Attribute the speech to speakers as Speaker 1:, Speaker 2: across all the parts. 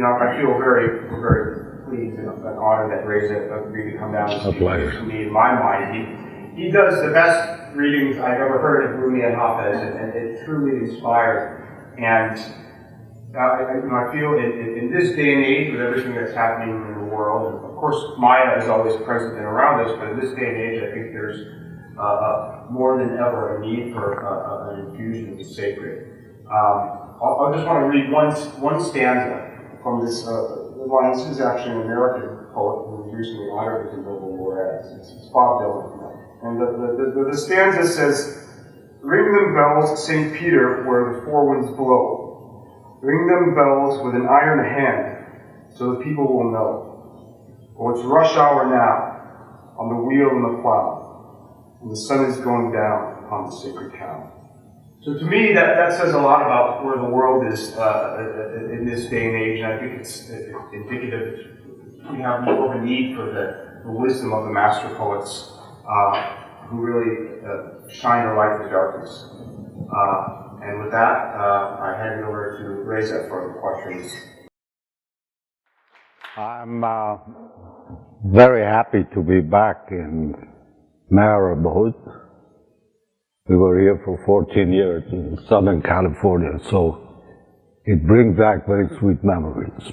Speaker 1: I feel very pleased and honored that Reza agreed to come down and speak to me. In my mind, he does the best readings I've ever heard of Rumi and Hafiz, and it truly inspired. And I feel in this day and age, with everything that's happening in the world, and of course Maya is always present and around us, but in this day and age, I think there's more than ever a need for an infusion of the sacred. I just want to read one stanza from this line. This is actually an American poet who was recently honored with the Nobel laureate. It's Bob Dylan. And the stanza says, "Ring them bells, St. Peter, where the four winds blow. Ring them bells with an iron hand, so the people will know. Oh, it's rush hour now, on the wheel and the plow, and the sun is going down upon the sacred cow." So to me, that says a lot about where the world is in this day and age, and I think it's indicative. We have more of a need for the wisdom of the master poets who really shine a light in the darkness. And with that, I hand it over to Reza for the quatrains.
Speaker 2: I'm very happy to be back in Maribor. We were here for 14 years in Southern California, so it brings back very sweet memories.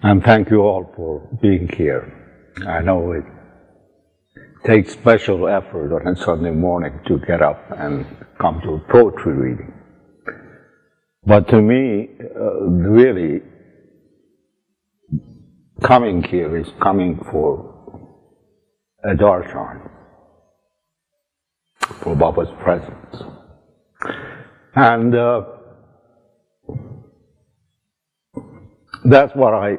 Speaker 2: And thank you all for being here. I know it takes special effort on a Sunday morning to get up and come to a poetry reading. But to me, really, coming here is coming for a darshan, for Baba's presence. And that's what I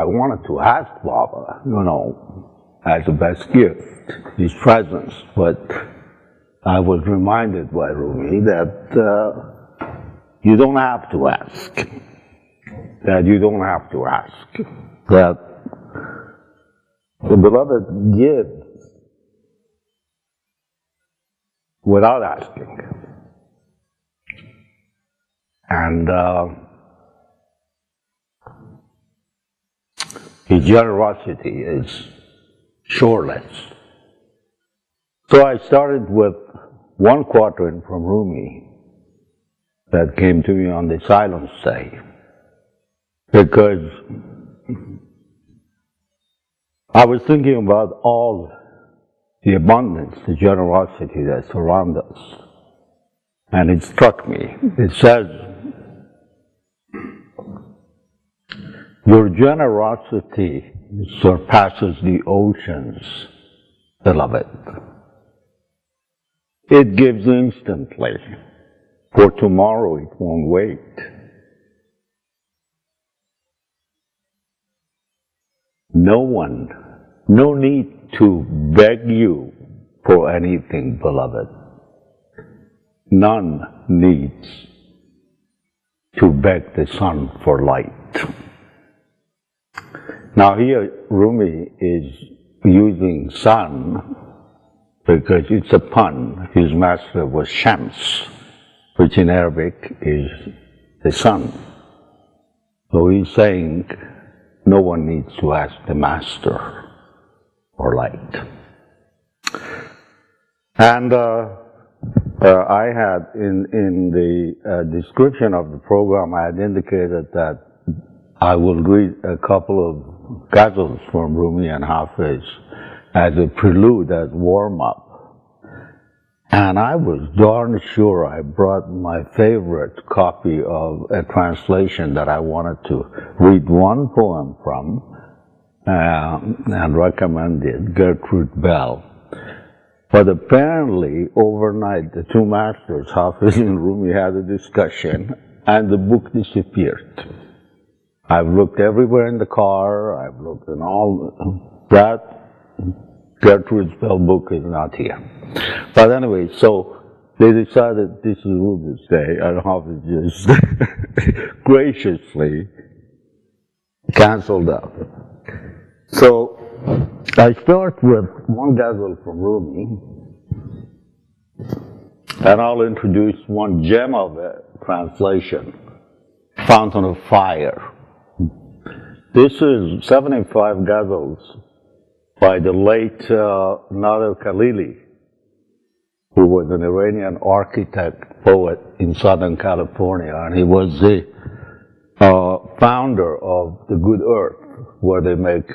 Speaker 2: wanted to ask Baba, as a best gift, his presence. But I was reminded by Rumi that you don't have to ask. That you don't have to ask. That the beloved gives without asking. And his generosity is shoreless. So I started with one quatrain from Rumi that came to me on the Silence Day, because I was thinking about all the abundance, the generosity that surrounds us. And it struck me. It says, "Your generosity surpasses the oceans, beloved. It gives instantly, for tomorrow it won't wait. No need to beg you for anything, beloved. None needs to beg the sun for light." Now here, Rumi is using sun because it's a pun. His master was Shams, which in Arabic is the sun. So he's saying no one needs to ask the master for light. And I had, in the description of the program, I had indicated that I will read a couple of Ghazals from Rumi and Hafiz as a prelude, as warm-up. And I was darn sure I brought my favorite copy of a translation that I wanted to read one poem from, and recommended Gertrude Bell. But apparently, overnight, the two masters, Hafiz and Rumi, had a discussion, and the book disappeared. I've looked everywhere in the car, I've looked in all that. Gertrude Bell book is not here. But anyway, so they decided this is Rumi's day, and Hafiz just graciously canceled out. So I start with one ghazal from Rumi, and I'll introduce one gem of a translation Fountain of Fire. This is 75 Ghazals by the late Nader Khalili, who was an Iranian architect, poet in Southern California, and he was the founder of the Good Earth, where they make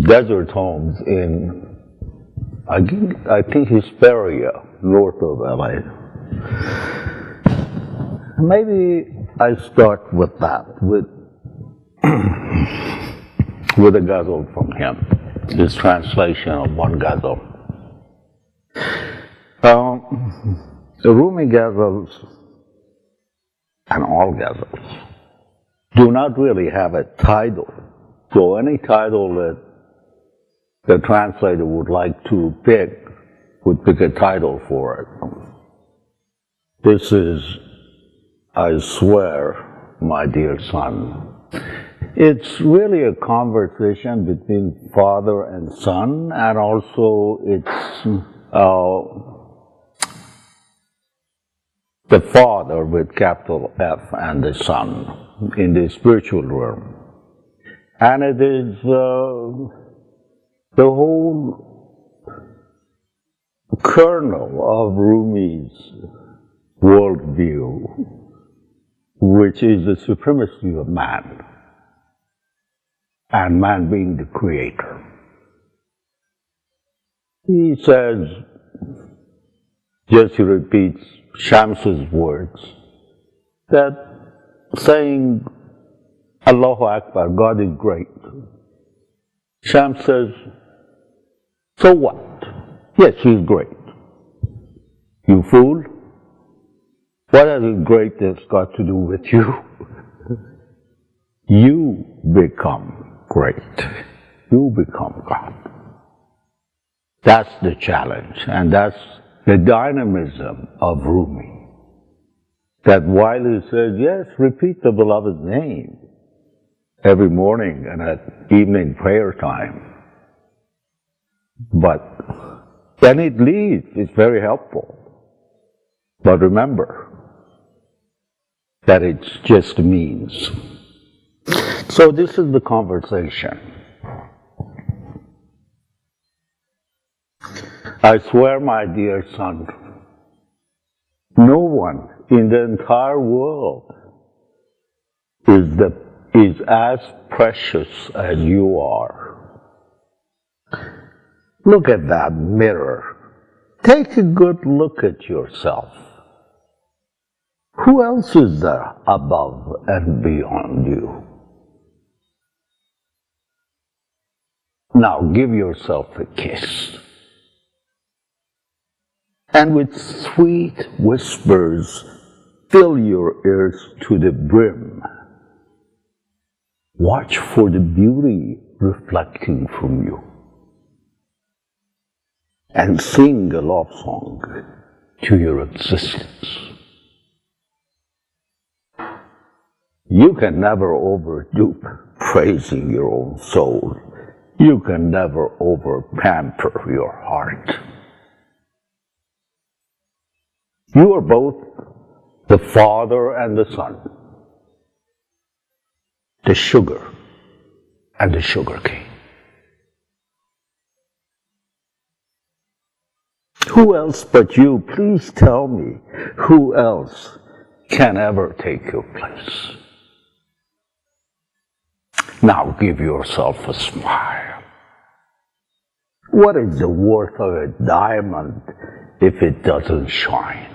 Speaker 2: desert homes in, I think Hesperia, north of LA. Maybe I start with that, with a ghazal from him, this translation of one ghazal. The Rumi ghazals, and all ghazals, do not really have a title. So any title that the translator would like to pick would pick a title for it. This is, I swear, my dear son. It's really a conversation between father and son, and also it's the father with capital F and the son in the spiritual realm. And it is the whole kernel of Rumi's worldview, which is the supremacy of man, and man being the creator. He says, just he repeats Shams's words, that saying Allahu Akbar, God is great. Shams says, so what? Yes, he's great. You fool. What has his greatness got to do with you? You become great. You become God. That's the challenge, and that's the dynamism of Rumi. That while he says, yes, repeat the beloved's name every morning and at evening prayer time, but then it leaves, it's very helpful. But remember that it's just a means. So this is the conversation. I swear, my dear son, no one in the entire world is as precious as you are. Look at that mirror. Take a good look at yourself. Who else is there above and beyond you? Now give yourself a kiss. And with sweet whispers, fill your ears to the brim. Watch for the beauty reflecting from you. And sing a love song to your existence. You can never overdo praising your own soul. You can never over-pamper your heart. You are both the father and the son, the sugar and the sugar cane. Who else but you, please tell me, who else can ever take your place? Now give yourself a smile. What is the worth of a diamond if it doesn't shine?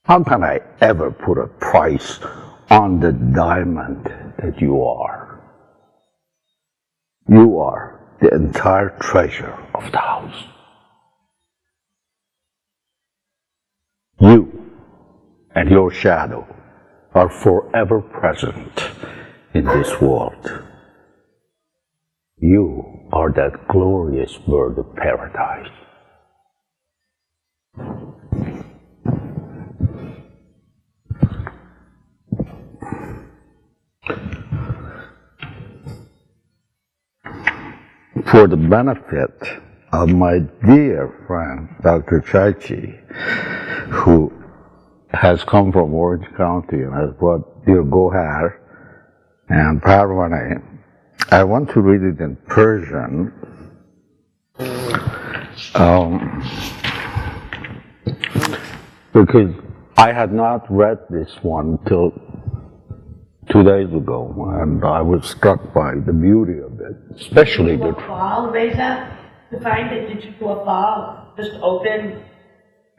Speaker 2: How can I ever put a price on the diamond that you are? You are the entire treasure of the house. You and your shadow are forever present in this world. You are that glorious bird of paradise. For the benefit of my dear friend, Dr. Chaichi, who has come from Orange County and has brought Dear Gohar and Parvane. I want to read it in Persian. Because I had not read this one till 2 days ago, and I was struck by the beauty of it, especially the...
Speaker 3: Did you do a fall, Reza, to find it? Did you do a fall? Just open,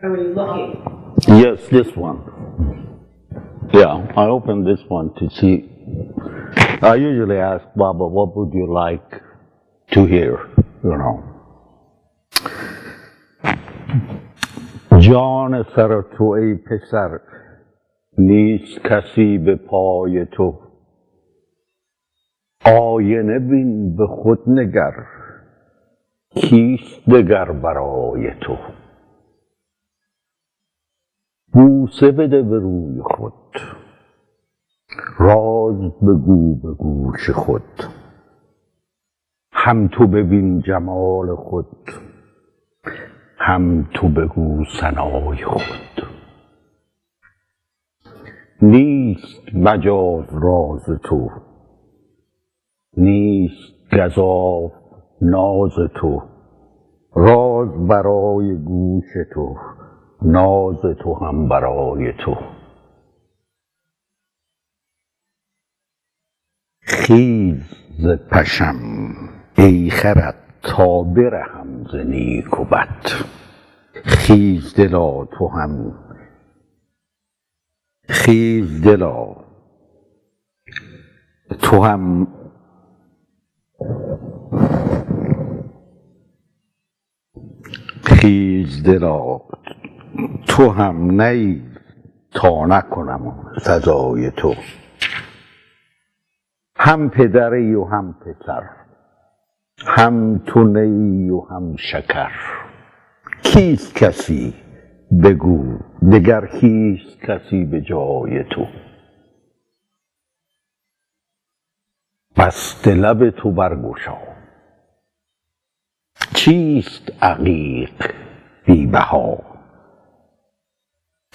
Speaker 3: or were you looking?
Speaker 2: Yes, this one. Yeah, I opened this one to see. I usually ask Baba, what would you like to hear, you know? جان سر تو ای پسر نیست کسی به پای تو آینه بین به خود نگر کیست دگر برای تو بوسه بده به روی خود راز بگو به گوش خود هم تو ببین جمال خود هم تو بگو ثنای خود نیست مجاز راز تو نیست گزاف ناز تو راز برای گوش تو ناز تو هم برای تو خیز ز پشم ای خرد تا برهم ز نیک و بد خیز دلا تو هم خیز دلا تو هم خیز دلا تو هم نی تا نکنم سزای تو هم پدری و هم پسر هم تو نی و هم شکر کیست کسی بگو دگر کیست کسی به جای تو بسته لب تو برگشا چیست عقیق بی بها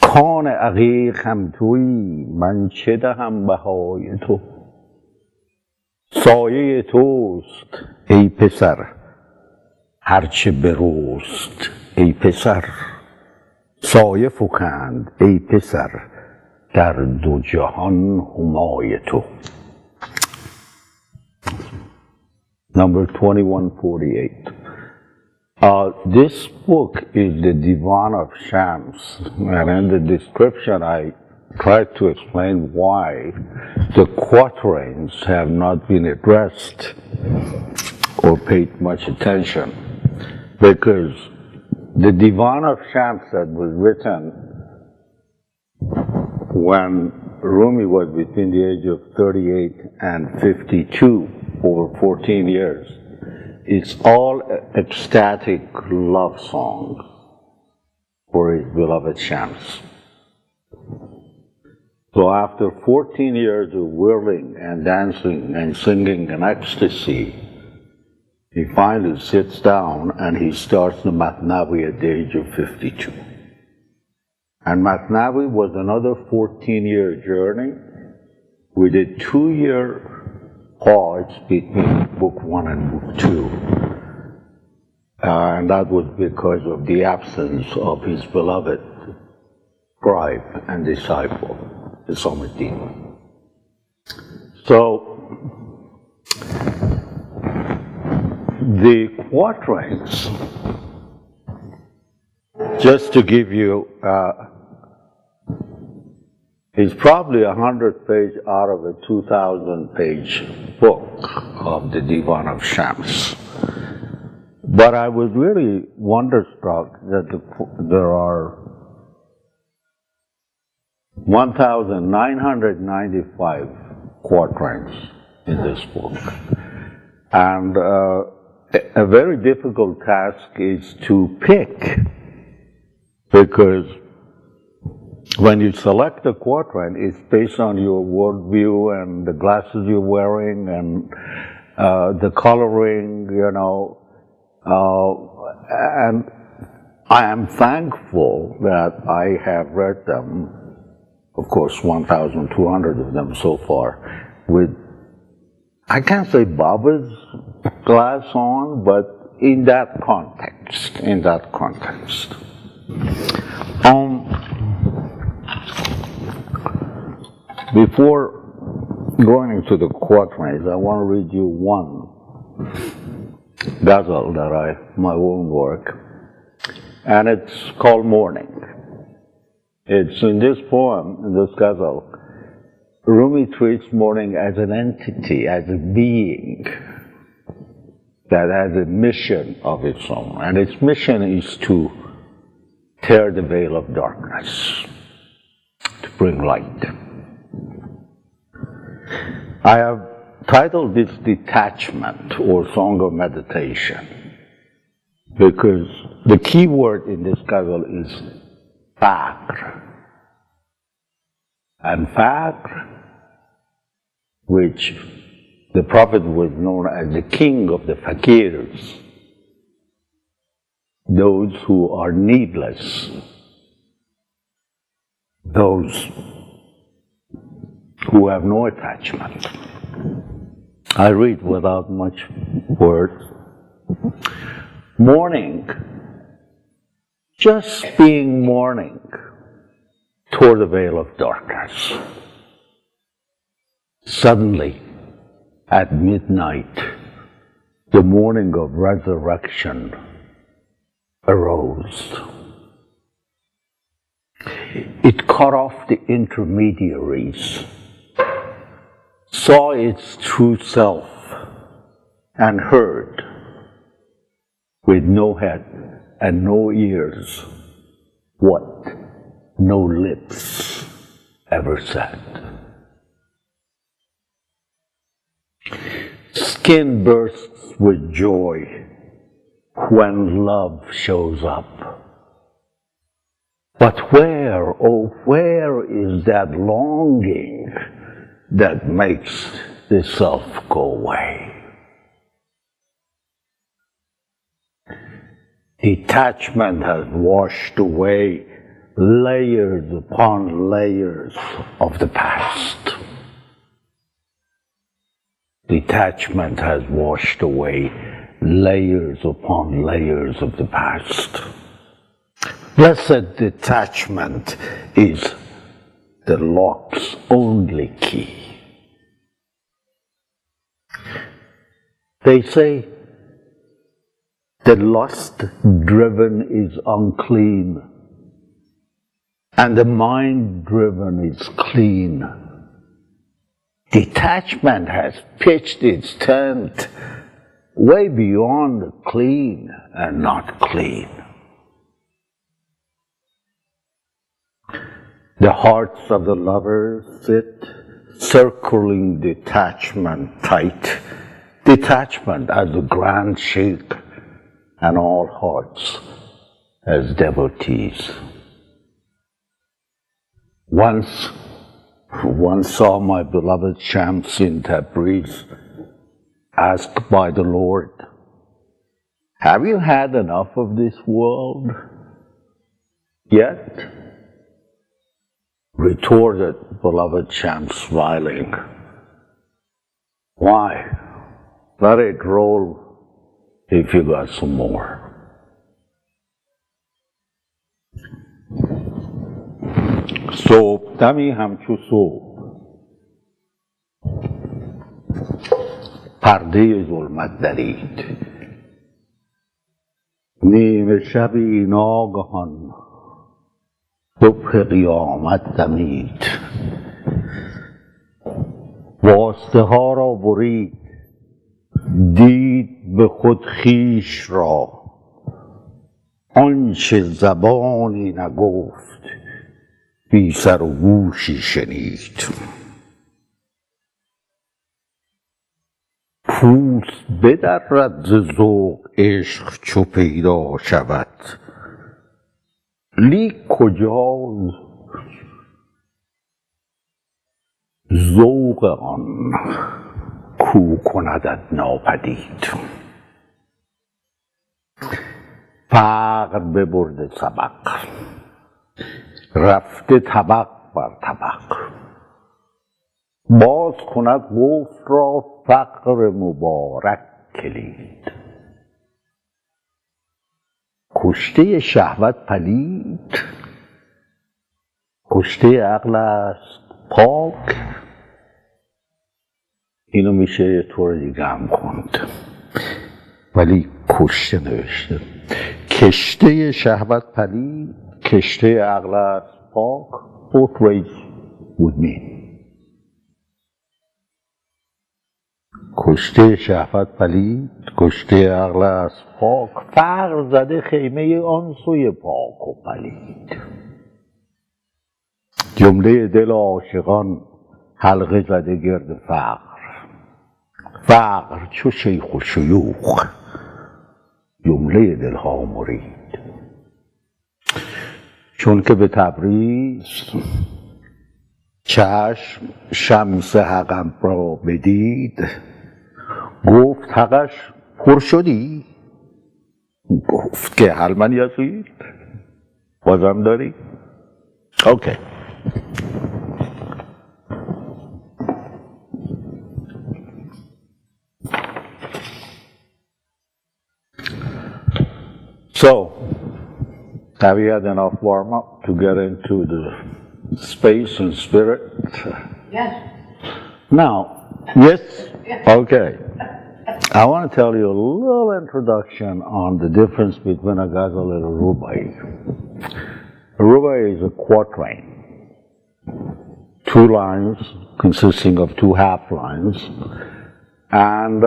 Speaker 2: کان عقیق هم تویی من چه دهم بهای تو سایه توست ای پسر هرچه برست ای پسر سایه فکند ای پسر در دو جهان همای تو Number 2148. This book is the Divan of Shams, and in the description I tried to explain why the quatrains have not been addressed or paid much attention, because the Divan of Shams that was written when Rumi was between the age of 38 and 52, over 14 years, it's all ecstatic love songs for his beloved Shams. So after 14 years of whirling and dancing and singing in ecstasy, he finally sits down and he starts the Mathnawi at the age of 52. And Mathnawi was another 14-year journey with a 2-year pause between book 1 and book 2. And that was because of the absence of his beloved scribe and disciple, the Somadina. So, the quatrains, just to give you, is probably 100-page out of a 2,000-page book of the Divan of Shams. But I was really wonderstruck that there are 1,995 quatrains in this book. And a very difficult task is to pick, because when you select a quatrain, it's based on your worldview and the glasses you're wearing and the coloring, you know. And I am thankful that I have read them, of course 1,200 of them so far, with, I can't say Baba's glass on, but in that context, Before going into the quatrains, I want to read you one ghazal my own work, and it's called Morning. It's in this poem, in this ghazal, Rumi treats morning as an entity, as a being that has a mission of its own, and its mission is to tear the veil of darkness, to bring light. I have titled this Detachment, or Song of Meditation, because the key word in this ghazal is fakr. And fakr, which the Prophet was known as the king of the fakirs, those who are needless, those who have no attachment. I read without much words. Morning, just being morning, tore the veil of darkness. Suddenly, at midnight, the morning of resurrection arose. It cut off the intermediaries, saw its true self, and heard, with no head and no ears, what no lips ever said. Skin bursts with joy when love shows up. But where, oh where is that longing that makes the self go away? Detachment has washed away layers upon layers of the past. Detachment has washed away layers upon layers of the past. Blessed detachment is the lock's only key. They say the lust-driven is unclean, and the mind-driven is clean. Detachment has pitched its tent way beyond the clean and not clean. The hearts of the lovers sit circling detachment tight, detachment as the grand sheikh, and all hearts as devotees. Once saw my beloved Shams-e-Tabrizi asked by the Lord, "Have you had enough of this world yet?" Retorted beloved Shams, smiling, "Why? Let it roll if you got some more." صبحدمی همچو صبح پرده ظلمت درید، نیمه شبی ناگهان صبح قیامت دمید، واسطه ها را برید، دید به خود خویش را، آنچه زبانی نگفت بی سر و گوشی شنید. پوست بدرد ز ذوق عشق چو پیدا شود، لیک کجا ذوق آن کو کندت ناپدید. فقر فقر ببرده سبق رفته طبق بر طبق باز کند گفت را فقر مبارک کلید کشته شهوت پلید کشته عقل است پاک اینو میشه یه طور دیگه هم خوند ولی کشته نوشته کشته شهوت پلید کشته عقل است پاک both ways would mean کشته شهوت پلید کشته عقل است پاک فقر زده خیمه آن سوی پاک و پلید جمله دل عاشقان حلقه زده گرد فقر فقر چو شیخ و شیوخ جمله دلها مرید چون که به تبریز چشم شمس حقم را بدید گفت حقش پر شدی؟ گفت که هل من یزید؟ بازم داری؟ اوکی So, have you had enough warm-up to get into the space and spirit?
Speaker 3: Yes.
Speaker 2: Now, yes? Okay. I want to tell you a little introduction on the difference between a ghazal and a rubaee. A rubaee is a quatrain. 2 lines consisting of 2 half lines. And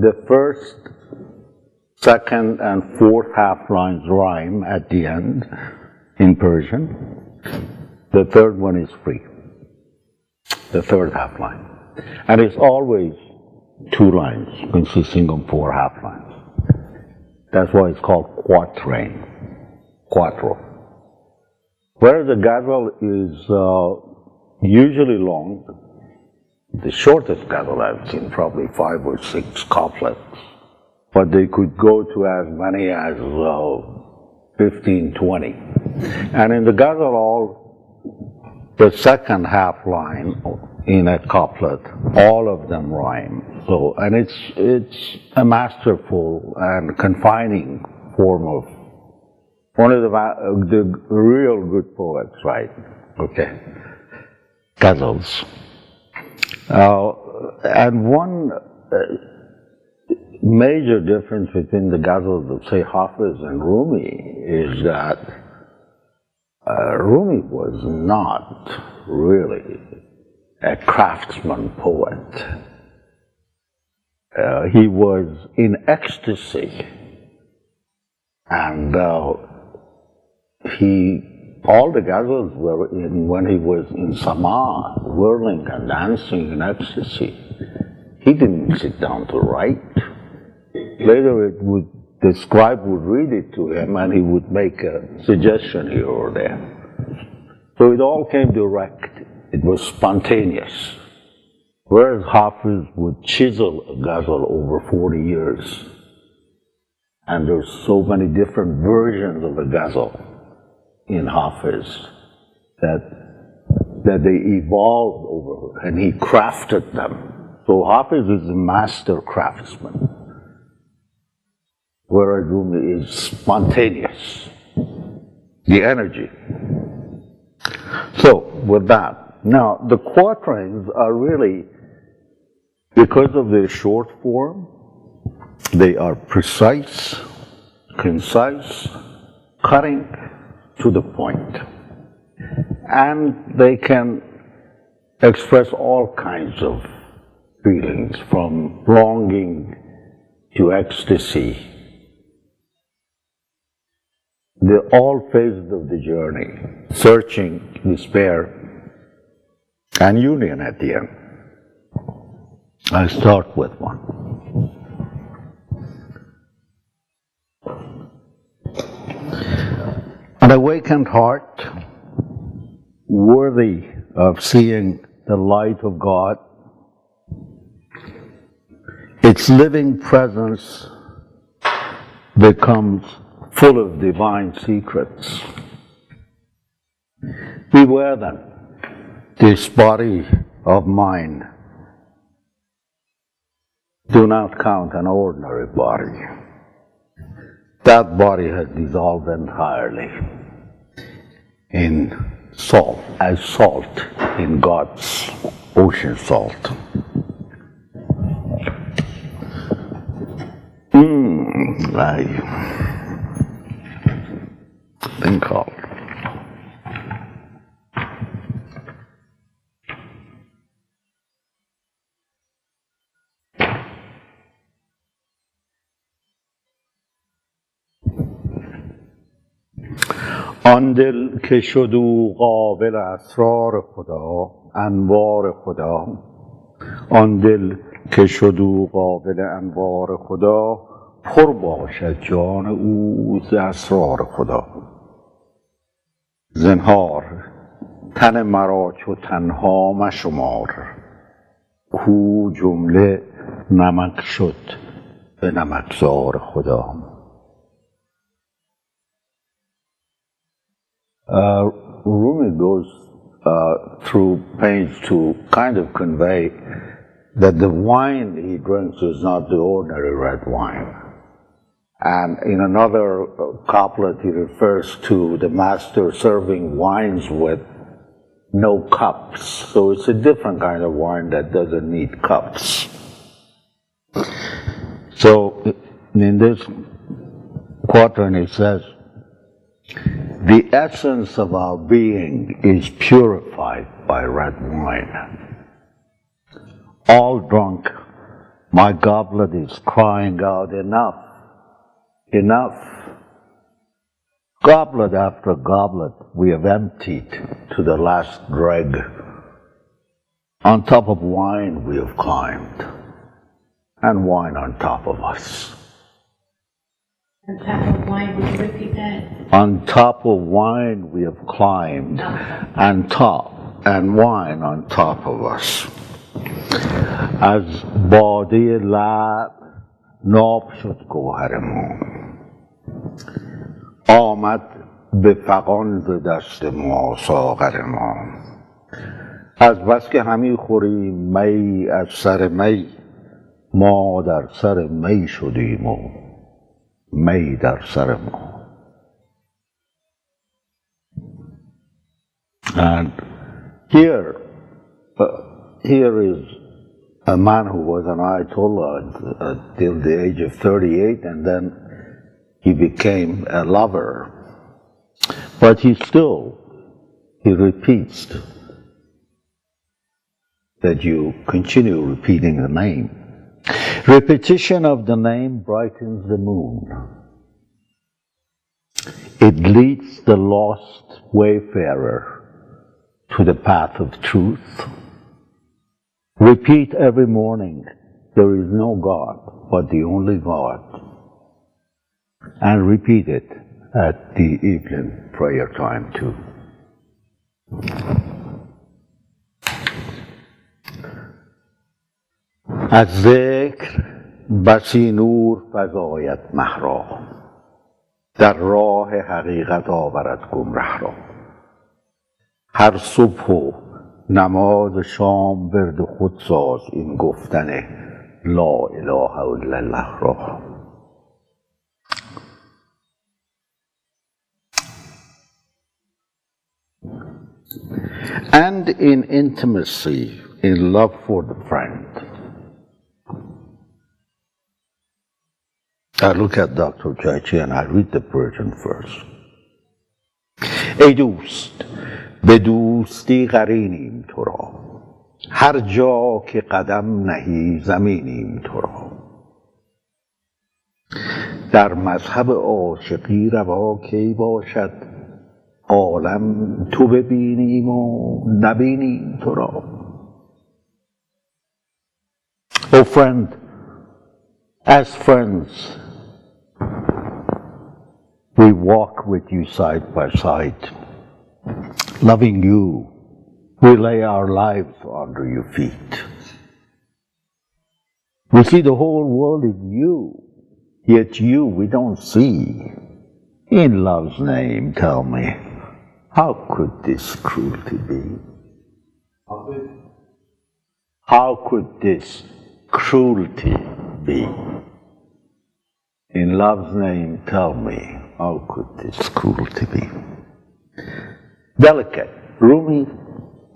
Speaker 2: the first, second, and fourth half lines rhyme at the end in Persian. The third one is free. The third half line. And it's always 2 lines consisting of 4 half lines. That's why it's called quatrain. Quattro. Whereas the ghazal is usually long, the shortest ghazal I've seen, probably 5 or 6 couplets. But they could go to as many as 15, 20. And in the ghazal, the second half line in a couplet, all of them rhyme. So, and it's a masterful and confining form of one of the real good poets, right? Okay, ghazals. And one major difference between the ghazals of, say, Hafiz and Rumi is that Rumi was not really a craftsman poet. He was in ecstasy, and all the ghazals were when he was in sama, whirling and dancing in ecstasy. He didn't sit down to write. Later the scribe would read it to him and he would make a suggestion here or there. So it all came direct. It was spontaneous. Whereas Hafiz would chisel a ghazal over 40 years. And there's so many different versions of a ghazal in Hafiz that they evolved over and he crafted them. So Hafiz is a master craftsman. Whereas Rumi is spontaneous, the energy. So, with that, now the quatrains are really, because of their short form, they are precise, concise, cutting to the point. And they can express all kinds of feelings, from longing to ecstasy. They're all phases of the journey, searching, despair, and union at the end. I'll start with one. An awakened heart, worthy of seeing the light of God, its living presence becomes full of divine secrets. Beware then, this body of mine. Do not count an ordinary body. That body has dissolved entirely in salt, as salt in God's ocean salt. I think of. آن دل که شد او قابل اسرار خدا انوار خدا آن دل که شد او قابل انوار خدا پر باشد جان او ز اسرار خدا زنهار تن مرا چو تنها مشمار کو جمله نمک شد به نمکزار خدا. Rumi goes through pains to kind of convey that the wine he drinks is not the ordinary red wine. And in another couplet he refers to the master serving wines with no cups. So it's a different kind of wine that doesn't need cups. So in this quatrain it says, the essence of our being is purified by red wine. All drunk, my goblet is crying out, enough, enough. Goblet after goblet we have emptied to the last dreg. On top of wine we have climbed, and wine on top of us.
Speaker 3: On top of wine, would you repeat that?
Speaker 2: On top of wine we have climbed, and wine on top of us. از باده لب ناب شد گوهر ما آمد به فغان ز دست ما ساغر ما از بس که همی خوریم می از سر می ما در سر می شدیم و می در سر ما. And here is a man who was an Ayatollah till the age of 38, and then he became a lover. But he repeats that you continue repeating the name. Repetition of the name brightens the moon. It leads the lost wayfarer to the path of truth. Repeat every morning, there is no God but the only God. And repeat it at the evening prayer time too. از ذکر بسی نور فزاید مه را در راه حقیقت آورد گمره را هر صبح و نماز شام ورد خود ساز این گفتن لا اله الا الله را. And in intimacy, in love for the friend. I look at Dr. Chachi and I read the Persian first. ای دوست به دوستی قرینیم تو را هر جا که قدم نهی زمینیم تو را در مذهب عاشقی روا کی باشد عالم تو ببینیم و نبینیم تو را. Oh friend, as friends, we walk with you side by side. Loving you, we lay our lives under your feet. We see the whole world in you, yet you we don't see. In love's name, tell me, how could this cruelty be? How could this cruelty be? In love's name, tell me, how could this cruelty be? Delicate. Rumi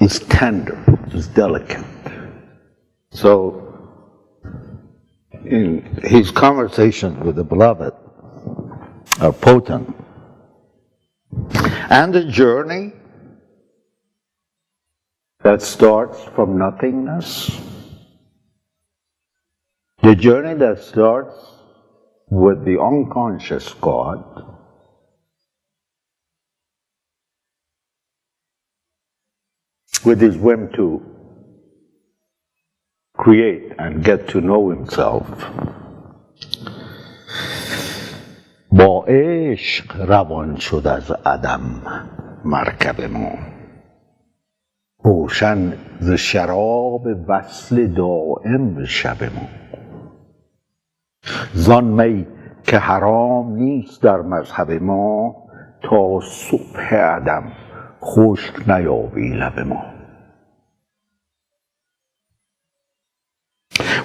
Speaker 2: is tender, is delicate. So, in his conversations with the beloved are potent. And the journey that starts from nothingness, the journey that starts with the unconscious God, with his whim to create and get to know himself. با عشق روان شد از عدم مرکب ما، روشن ز شراب وصل دائم شب ما. زان می که حرام نیست در مذهب ما، تا صبح عدم خشک نیابی لب ما.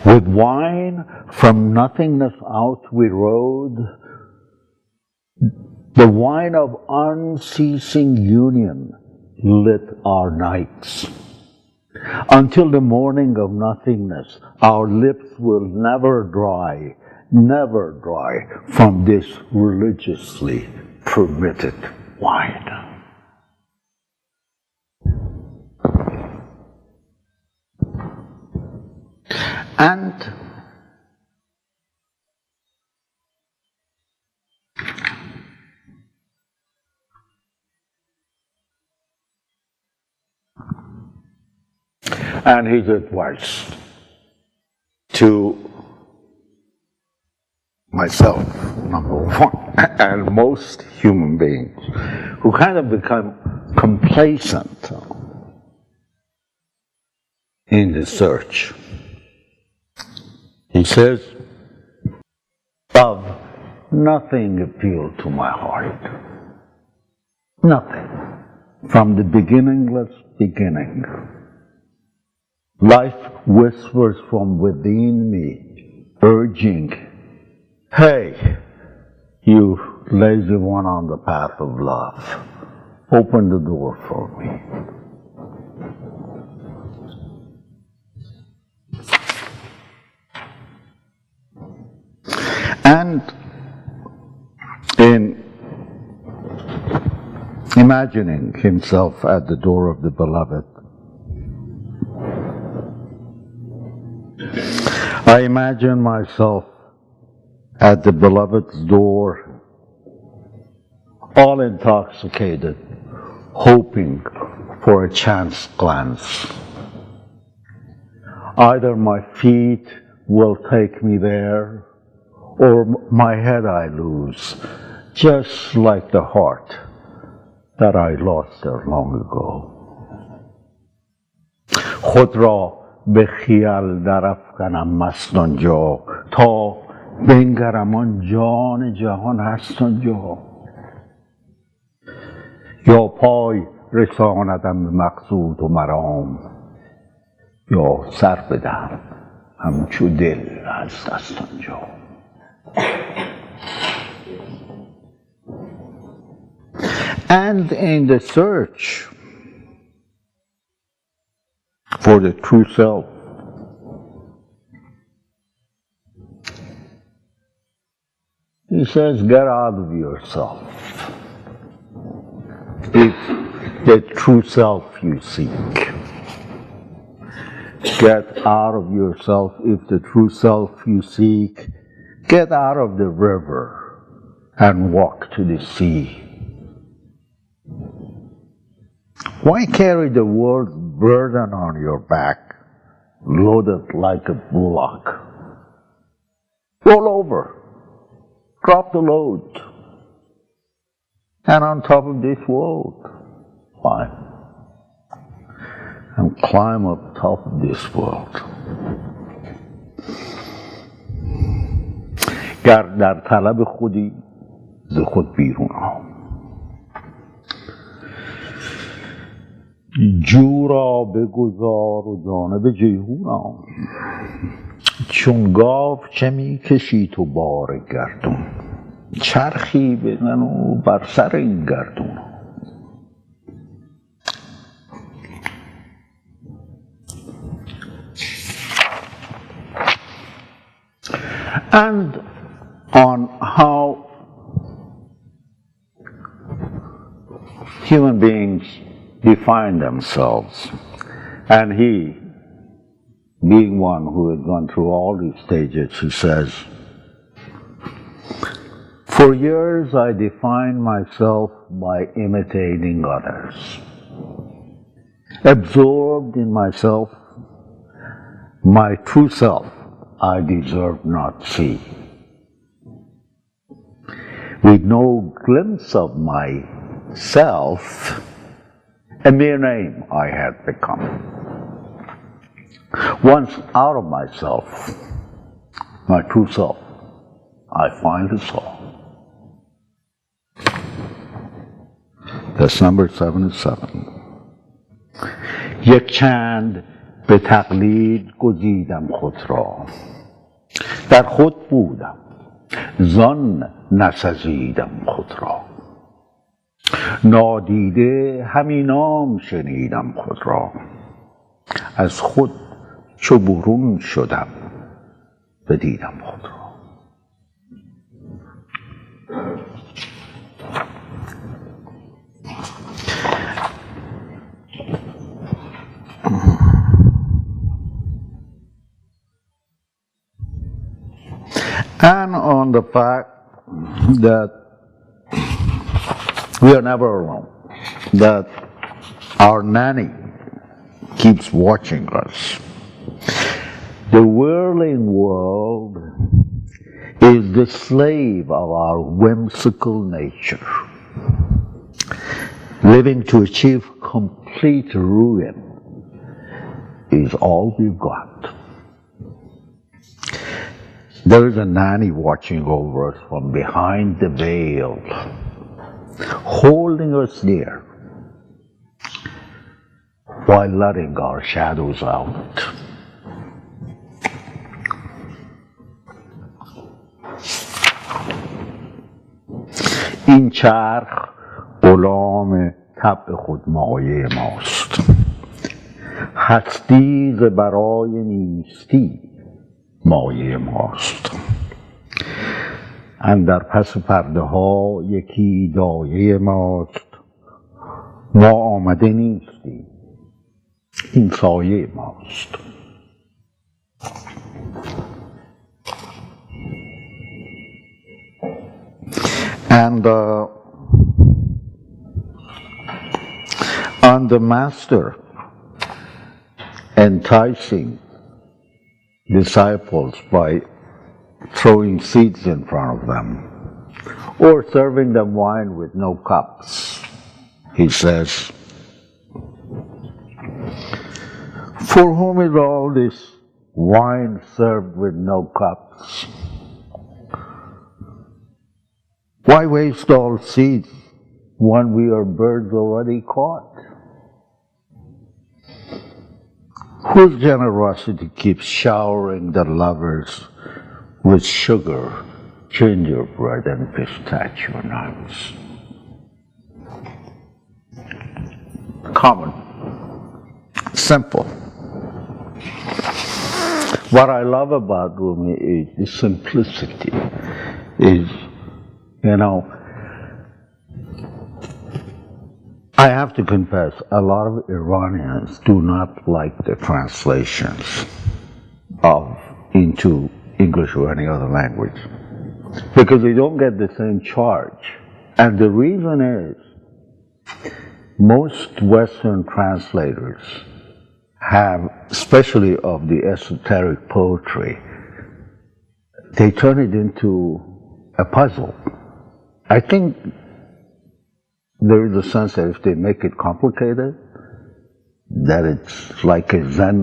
Speaker 2: With wine from nothingness out we rode, the wine of unceasing union lit our nights. Until the morning of nothingness, our lips will never dry from this religiously permitted wine. And his advice to myself, number one, and most human beings who kind of become complacent in the search. He says, "Love, nothing appealed to my heart. Nothing. From the beginningless beginning. Life whispers from within me, urging, hey, you lazy one on the path of love, open the door for me." And in imagining himself at the door of the beloved, I imagine myself at the beloved's door, all intoxicated, hoping for a chance glance. Either my feet will take me there, or my head I lose, just like the heart that I lost there long ago. خود را به خیال درافکنم مست آنجا، تا بنگرم آن جان جهان هست آنجا. یا پای رساندم به مقصود و مرام، یا سر بدهم همچو دل از دست آنجا. And in the search for the true self, he says, get out of yourself. If the true self you seek, get out of yourself. If the true self you seek, get out of the river and walk to the sea. Why carry the world's burden on your back, loaded like a bullock? Roll over, drop the load, and on top of this world, climb. And climb up top of this world. گر در طلب خودی ز خود بیرون آ. جو را بگذار و جانب جیحون آ. چون گاو چه می کشی تو بار گردون، چرخی بزن و بر سر این گردون. And on how human beings define themselves, and he, being one who had gone through all these stages, he says, "For years I defined myself by imitating others. Absorbed in myself, my true self I deserve not see. With no glimpse of myself, a mere name I had become. Once out of myself, my true self, I finally saw." That's number 77. یک چند به تقلید گزیدم خود را، در خود بودم زان نسزیدم خود را. نادیده همی نام شنیدم خود را، از خود چو برون شدم بدیدم خود را. And on the fact that we are never alone, that our nanny keeps watching us. The whirling world is the slave of our whimsical nature, living to achieve complete ruin is all we've got. There is a nanny watching over us from behind the veil, holding us near while letting our shadows out. این چرخ غلام طبع خود مایه ماست، هستی ز برای نیستی مایه ماست. اندر پس پرده ها یکی دایه ماست، ما آمده نیستیم این سایه ماست. And on the master enticing disciples by throwing seeds in front of them or serving them wine with no cups, he says, "For whom is all this wine served with no cups? Why waste all seeds when we are birds already caught? Whose generosity keeps showering the lovers with sugar, gingerbread, and pistachio nuts?" Common, simple. What I love about Rumi is the simplicity, is, I have to confess, a lot of Iranians do not like the translations into English or any other language because they don't get the same charge. And the reason is most Western translators have, especially of the esoteric poetry, they turn it into a puzzle. I think there is a sense that if they make it complicated, that it's like a Zen,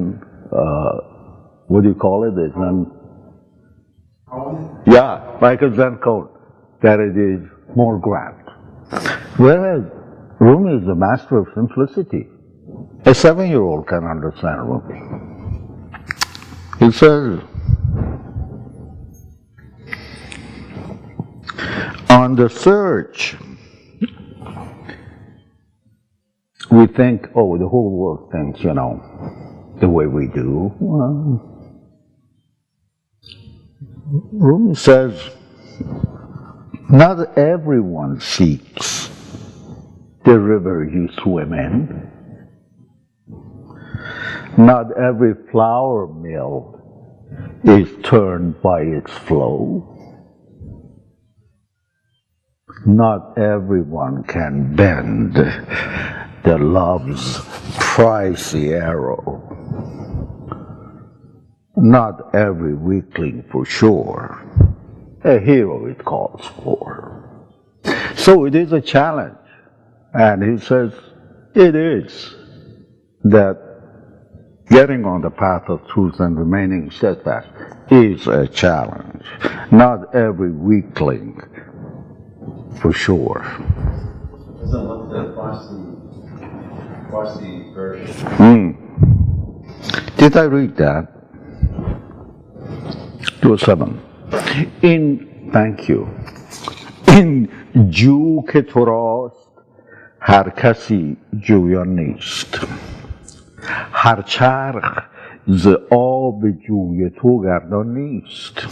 Speaker 2: what do you call it? A Zen, yeah, like a Zen code, that it is more grand. Whereas Rumi is the master of simplicity. A 7-year-old can understand Rumi. He says, on the search, we think, oh, the whole world thinks, the way we do. Well, Rumi says, not everyone seeks the river you swim in. Not every flour mill is turned by its flow. Not everyone can bend the love's pricey arrow. Not every weakling for sure. A hero it calls for. So it is a challenge. And he says, it is that getting on the path of truth and remaining steadfast is a challenge. Not every weakling, for sure.
Speaker 4: So what's the Farsi version?
Speaker 2: Did I read that? 207. Thank you. این جو که تو راست هر کسی جویان نیست. هر چرخ ز آب جوی تو گردان نیست.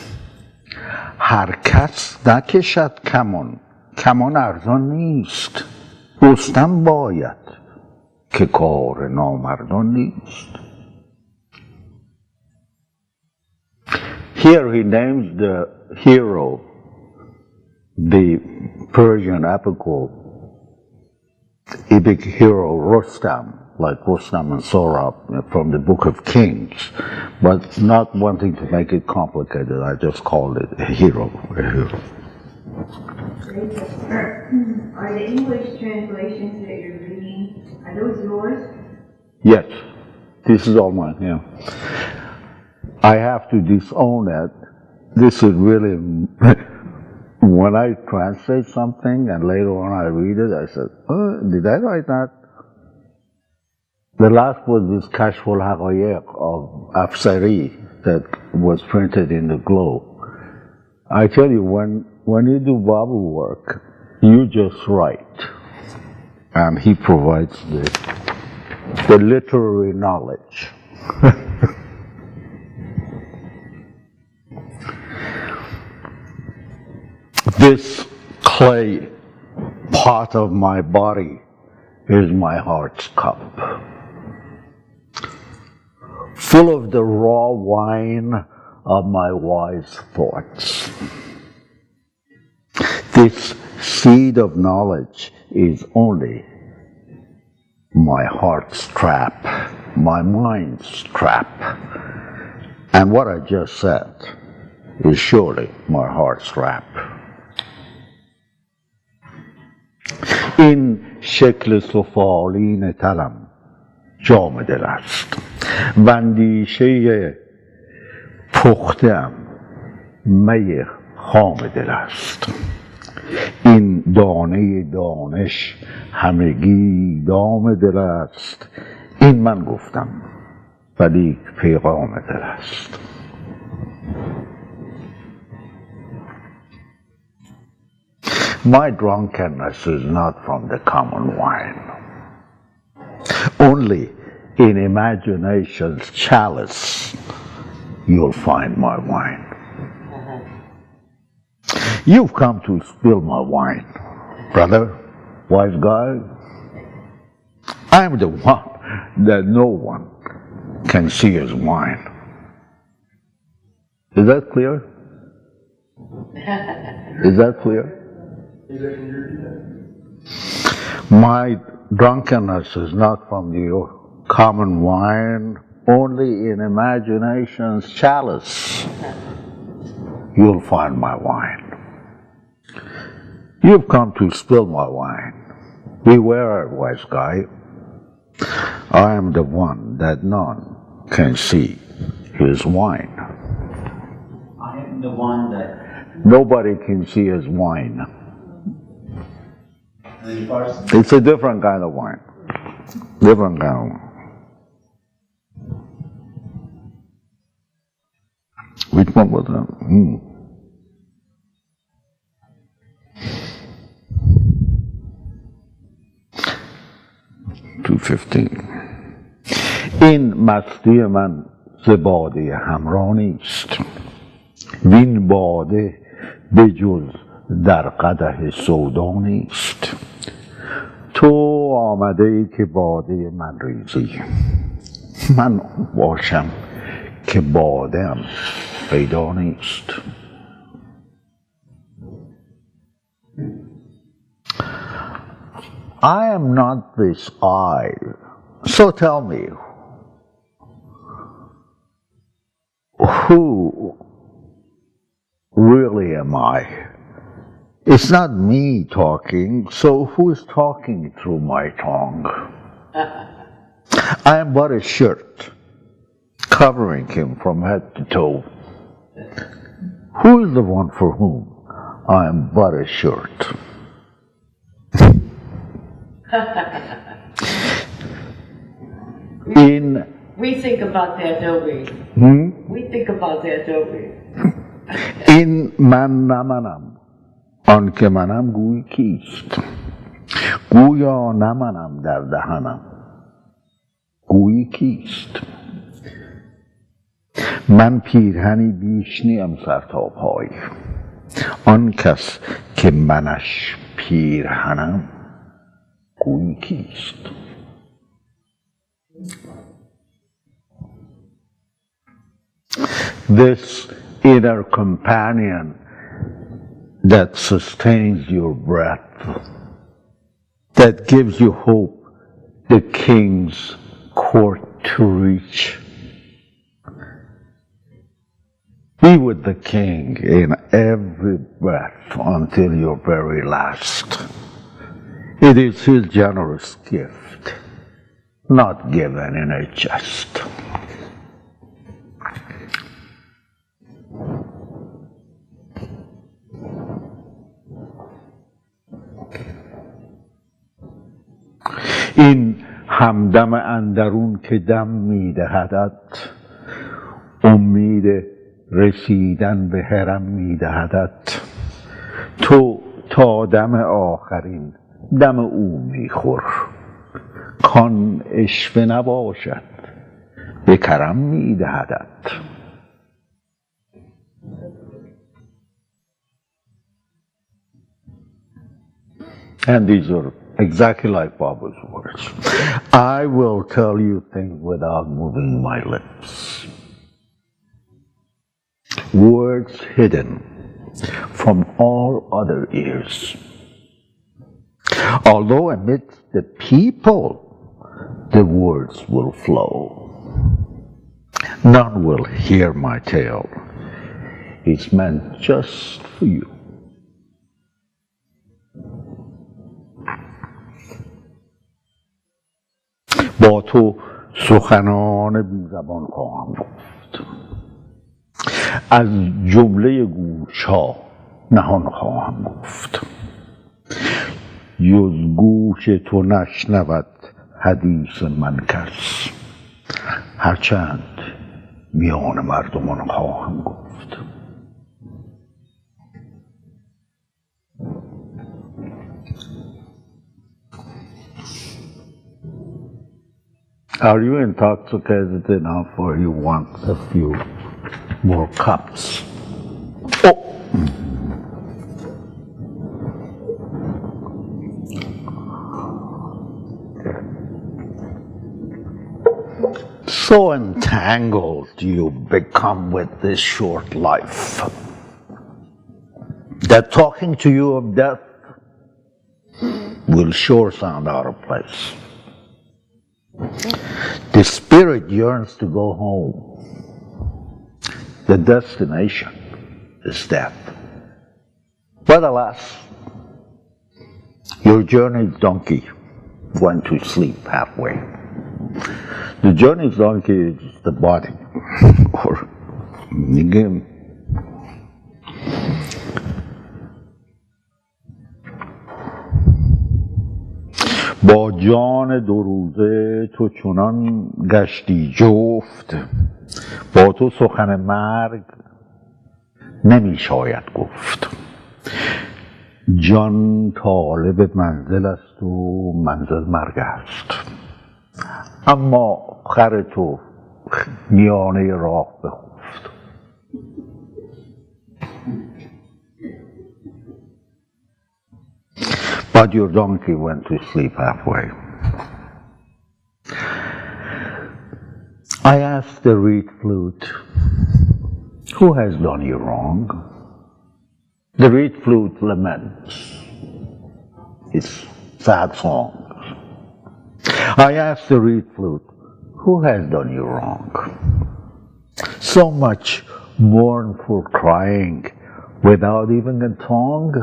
Speaker 2: هر کس نکشد کمان ارزان نیست. رستم باید که کار نامردان نیست. Here he names the hero, the Persian epic hero Rustam, like Rustam and Sohrab from the Book of Kings, but not wanting to make it complicated, I just called it a hero.
Speaker 5: Are the English translations that you're reading, are those yours?
Speaker 2: Yes, this is all mine, yeah. I have to disown it. This is really, when I translate something and later on I read it, I said, oh, did I write that? The last was this Kashful Haqayiq of Afsari that was printed in the Globe. I tell you, when you do Babu work, you just write. And he provides the literary knowledge. This clay pot of my body is my heart's cup, full of the raw wine of my wise thoughts. This seed of knowledge is only my heart's trap, my mind's trap. And what I just said is surely my heart's trap. این شکل سفالین تلم جام دل است و اندیشه پخته‌ام می خام دل است این دانه دانش همگی دام دل است این من گفتم ولی پیغام دل است. My drunkenness is not from the common wine. Only in imagination's chalice you'll find my wine. You've come to spill my wine, brother, wise guy. I'm the one that no one can see as wine. Is that clear? Is that clear? My drunkenness is not from the common wine, only in imagination's chalice you'll find my wine. You've come to spill my wine. Beware, wise guy. I am the one that none can see his wine.
Speaker 4: I am the one that
Speaker 2: nobody can see his wine.
Speaker 4: the Farsi.
Speaker 2: It's a different kind of wine. Different kind of wine. Which one was that? 215. این مستی من ز باده همراه نیست وین باده به جز در قدح سودا نیست تو آمده ای که باده من ریزی من باشم که باده ام پیدا نیست I am not this I. So tell me, who really am I? It's not me talking, so who is talking through my tongue? I am but a shirt, covering him from head to toe. Who is the one for whom I am but a shirt?
Speaker 3: We think about that, don't we? We think about that, don't we?
Speaker 2: این من نه منم آن که منم گویی کیست گویا نه منم در دهنم گویی کیست من پیرهنی بیش نیم سر تا پای آن کس که منش پیرهنم گویی کیست This inner companion that sustains your breath, that gives you hope the king's court to reach. Be with the king in every breath until your very last. It is his generous gift, not given in a chest. این همدم اندرون که دم میدهدت امید رسیدن به هرم میدهدت تو تا دم آخرین دم او میخور کان عشوه نباشد به کرم میدهدت And these are exactly like Baba's words. I will tell you things without moving my lips. Words hidden from all other ears. Although amidst the people, the words will flow. None will hear my tale. It's meant just for you. با تو سخنان بی زبان خواهم گفت از جمله گوشها نهان خواهم گفت جز گوش تو نشنود حدیث من کس هرچند میان مردمان خواهم گفت Are you intoxicated enough or you want a few more cups? Oh! So entangled you become with this short life that talking to you of death will sure sound out of place. The spirit yearns to go home. The destination is death. But alas, your journey's donkey went to sleep halfway. The journey's donkey is the body, or again. با جان دو روزه تو چنان گشتی جفت، با تو سخن مرگ نمی شاید گفت. جان طالب منزل است و منزل مرگ است، اما خر تو میانه راه بخفت. But your donkey went to sleep halfway. I asked the reed flute, who has done you wrong? The reed flute laments. It's sad songs. I asked the reed flute, who has done you wrong? So much mournful crying without even a tongue.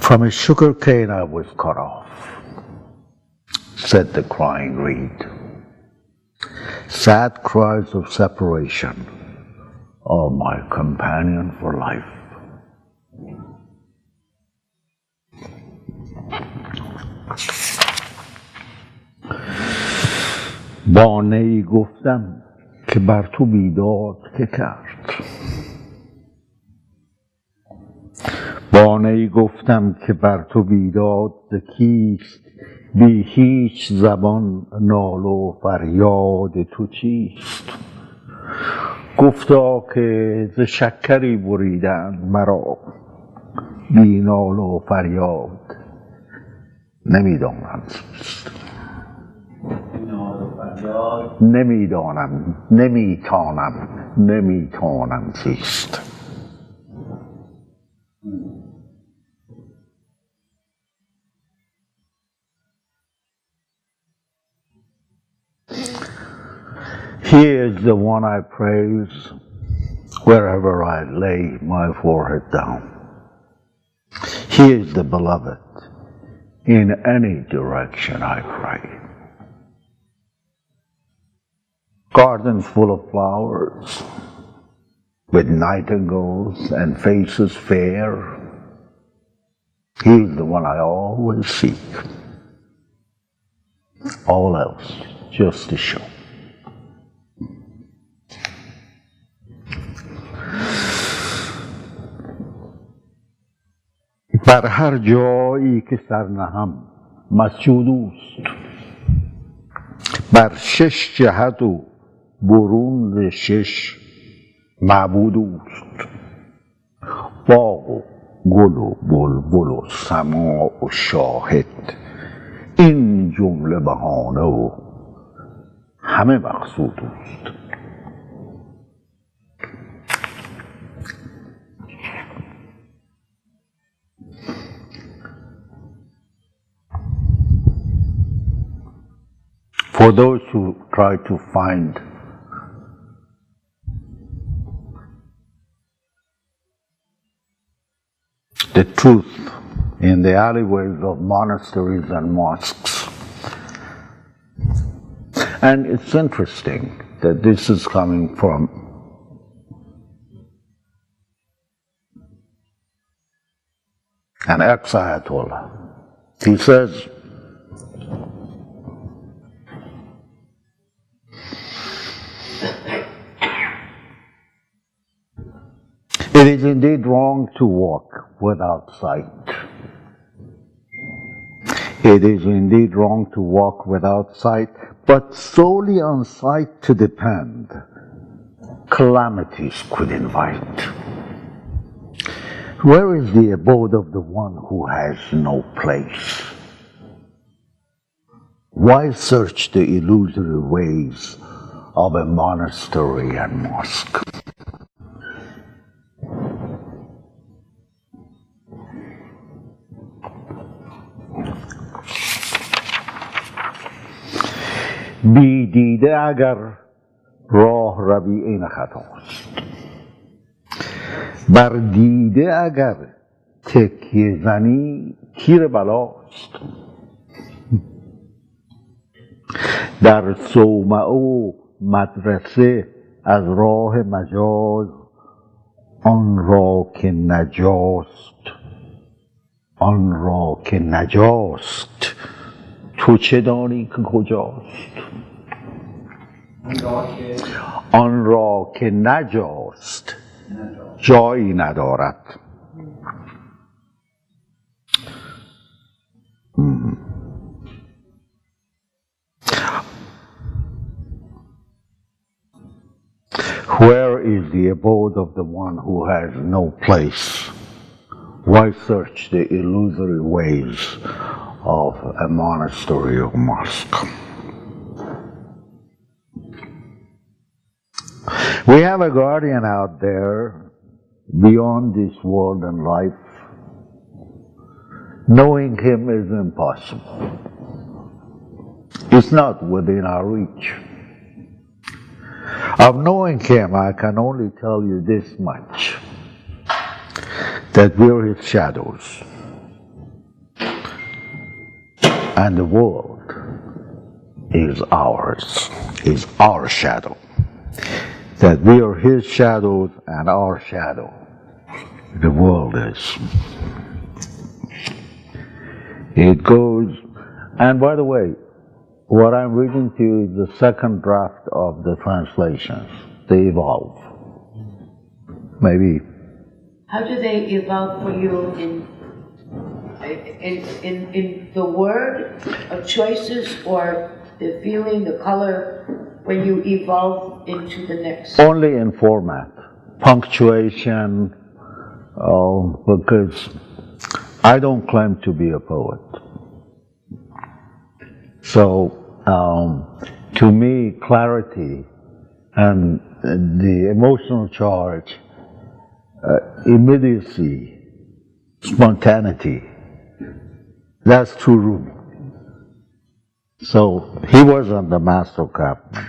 Speaker 2: From a sugar cane I was cut off, said the crying reed. Sad cries of separation are my companion for life. با نی گفتم که بر تو بیداد که کرد. با نی گفتم که بر تو بیداد ز کیست، بی هیچ زبان نال و فریاد تو چیست. گفتا که ز شکری بریدند مرا، بی نال و فریاد نمیدانم چیست. نمیتانم چیست. He is the one I praise wherever I lay my forehead down. He is the beloved in any direction I pray. Gardens full of flowers, with nightingales and faces fair, he is the one I always seek. All else just a show. بر هر جایی که سر نهم مسجود اوست، بر شش جهت و برون ز شش معبود اوست. باغ و گل و بلبل و سماع و شاهد، این جمله بهانه و همه مقصود اوست. For those who try to find the truth in the alleyways of monasteries and mosques. And it's interesting that this is coming from an ex-Ayatollah. He says, it is indeed wrong to walk without sight. It is indeed wrong to walk without sight, but solely on sight to depend, calamities could invite. Where is the abode of the one who has no place? Why search the illusory ways of a monastery and mosque? بی دیده اگر راه روی این خطاست، بر دیده اگر تکیه زنی تیر بلاست. در صومعه و مدرسه از راه مجاز، آن را که نجاست آن را که نجاست تو چه دانی که کجاست آن را که نجاست جایی ندارد Where is the abode of the one who has no place? Why search the illusory ways of a monastery or mosque? We have a guardian out there beyond this world and life. Knowing him is impossible. It's not within our reach. Of knowing him, I can only tell you this much, that we're his shadows. And the world is ours, is our shadow. That we are his shadows and our shadow. The world is. It goes, and by the way, what I'm reading to you is the second draft of the translations. They evolve. Maybe.
Speaker 3: How do they evolve for you in the word of choices or the feeling, the color, when you evolve into the next?
Speaker 2: Only in format. Punctuation, because I don't claim to be a poet. So, to me, clarity and the emotional charge, immediacy, spontaneity, that's true Rumi. So, he wasn't the master captain,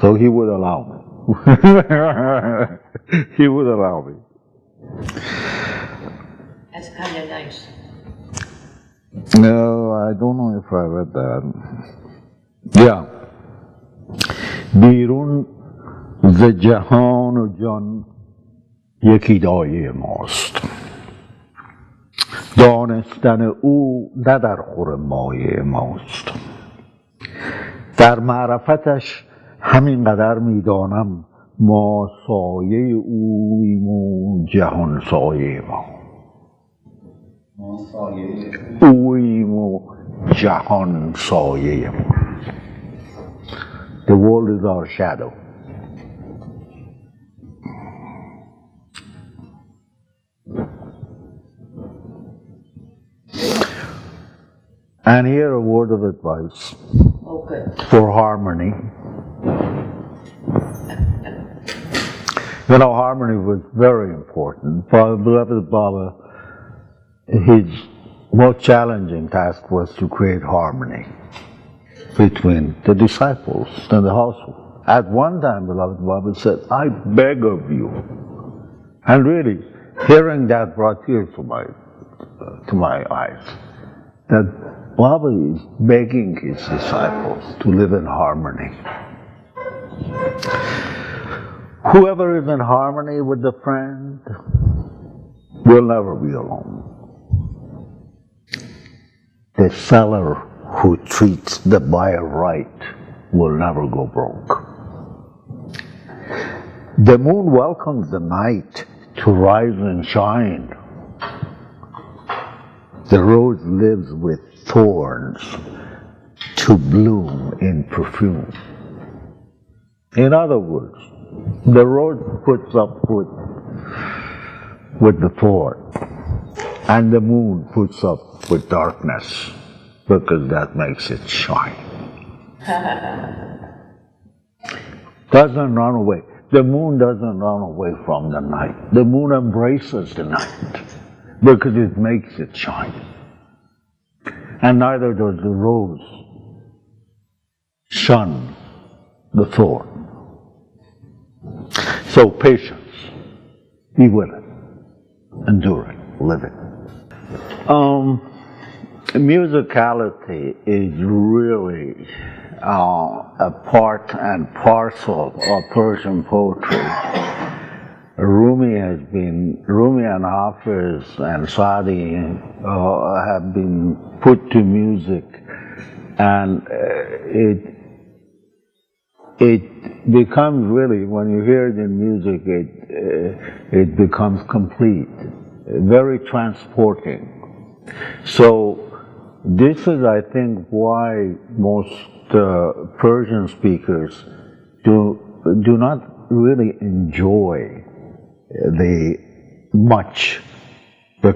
Speaker 2: so he would allow me. He would allow me.
Speaker 3: That's kind of nice.
Speaker 2: No, I don't know if I read that. Yeah. بیرون ز جهان و جان یکی دایه ماست دانستن او نه در خور مایه ماست در معرفتش همینقدر میدانم ما سایه اویم و جهان سایه ما اویم و جهان سایه ما. The world is our shadow. And here a word of advice for harmony. You know, harmony was very important. For beloved Baba, his most challenging task was to create harmony between the disciples and the household. At one time, beloved Baba said, I beg of you. And really, hearing that brought tears to my eyes. That Baba is begging his disciples to live in harmony. Whoever is in harmony with the friend will never be alone. The seller who treats the buyer right will never go broke. The moon welcomes the night to rise and shine. The rose lives with thorns to bloom in perfume. In other words, the rose puts up with the thorn, and the moon puts up with darkness, because that makes it shine. Doesn't run away. The moon doesn't run away from the night. The moon embraces the night, because it makes it shine. And neither does the rose shun the thorn. So patience, be with it, endure it, live it. Musicality is really a part and parcel of Persian poetry. Rumi and Hafiz and Saadi have been put to music, and it becomes really, when you hear it in music, it becomes complete, very transporting. So this is, I think, why most Persian speakers do not really enjoy the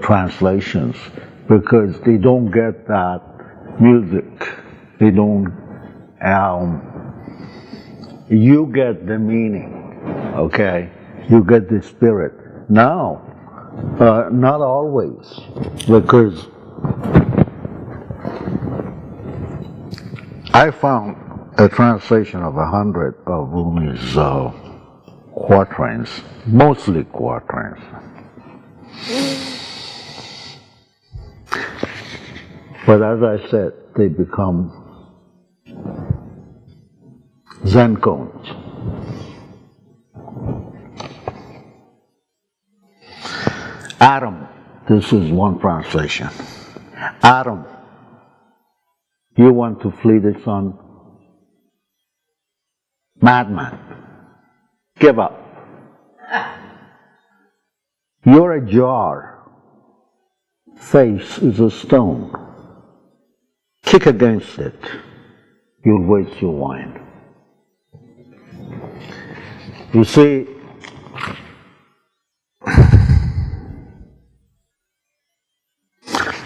Speaker 2: translations, because they don't get that music. They don't. You get the meaning, okay? You get the spirit. Now, not always, because I found a translation of 100 of Rumi's quatrains, mostly quatrains. But as I said, they become Zen cones. Adam, this is one translation. Adam, you want to flee the sun? Madman, give up. You're a jar. Face is a stone. Kick against it. You'll waste your wine. You see,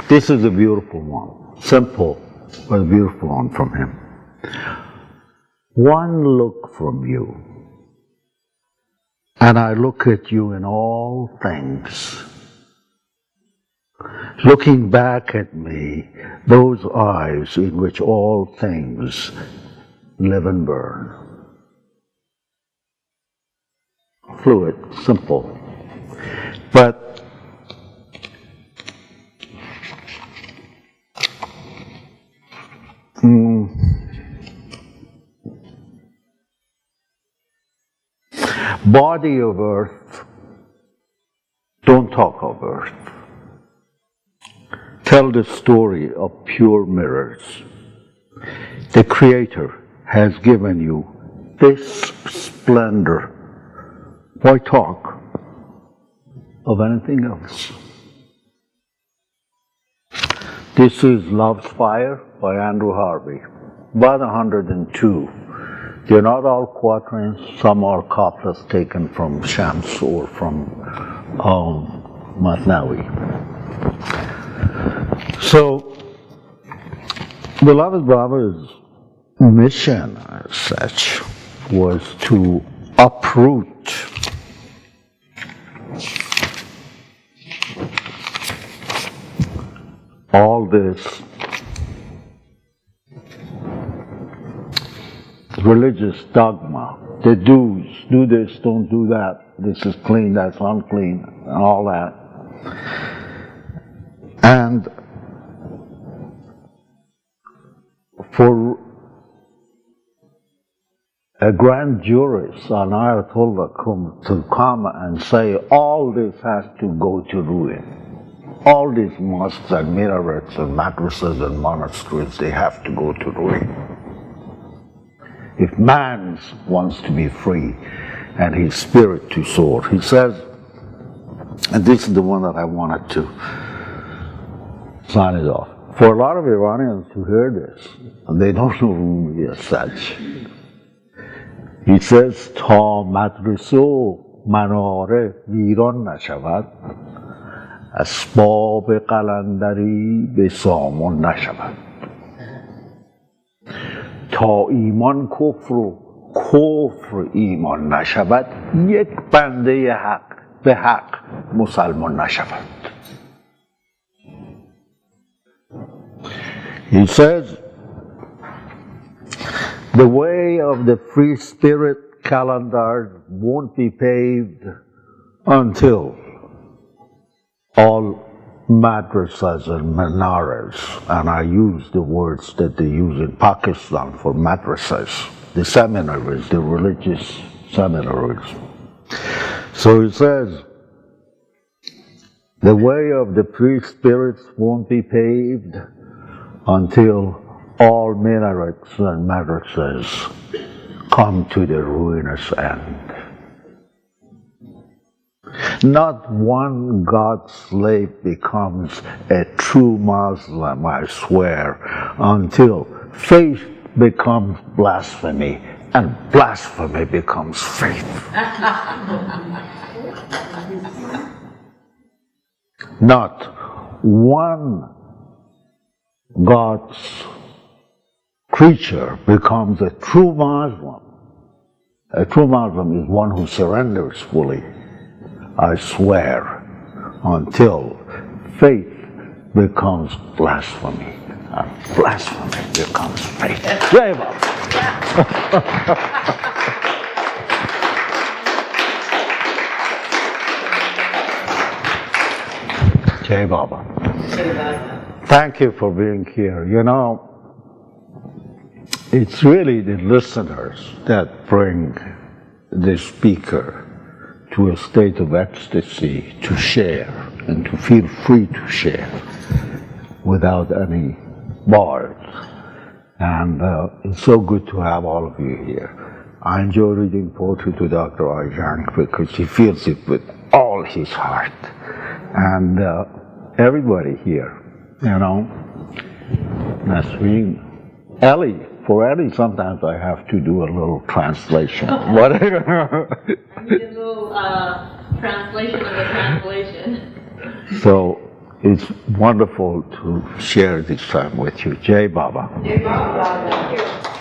Speaker 2: this is a beautiful one. Simple, but a beautiful one from him. One look from you, and I look at you in all things. Looking back at me, those eyes in which all things live and burn. Fluid, simple. But body of earth, don't talk of earth. Tell the story of pure mirrors. The Creator has given you this splendor. Why talk of anything else? This is Love's Fire by Andrew Harvey, about 102. They're not all quatrains, some are couplets taken from Shams or from Mathnawi. So, Beloved Baba's mission as such was to uproot all this religious dogma, the do's, do this, don't do that, this is clean, that's unclean, and all that. And for a grand jurist on Ayatollah to come and say all this has to go to ruin. All these mosques and minarets and madrasas and monasteries, they have to go to ruin. If man wants to be free and his spirit to soar, he says, and this is the one that I wanted to sign it off. For a lot of Iranians who hear this, and they don't know Rumi as such, he says, تا مدرسه و مناره ویران نشود اسباب قلندری به سامان نشود تا ایمان کفر و کفر ایمان نشود یک بنده حق به حق مسلمان نشود. He says, the way of the free spirit calendar won't be paved until all madrasas and minaras, and I use the words that they use in Pakistan for madrasas, the seminaries, the religious seminaries. So he says, the way of the free spirits won't be paved until all minarets and madrasas come to the ruinous end. Not one God slave becomes a true Muslim, I swear, until faith becomes blasphemy and blasphemy becomes faith. Not one God's creature becomes a true Muslim. A true Muslim is one who surrenders fully, I swear, until faith becomes blasphemy, and blasphemy becomes faith. Jai Baba. Jai Baba. Thank you for being here. You know, it's really the listeners that bring the speaker to a state of ecstasy to share and to feel free to share without any bars. And it's so good to have all of you here. I enjoy reading poetry to Dr. Ajani because he feels it with all his heart. And everybody here, you know, Nasreen, Ellie, for Ellie sometimes I have to do a little translation. Whatever.
Speaker 6: A little translation of the translation.
Speaker 2: So it's wonderful to share this time with you. Jai Baba.
Speaker 3: Jai Baba.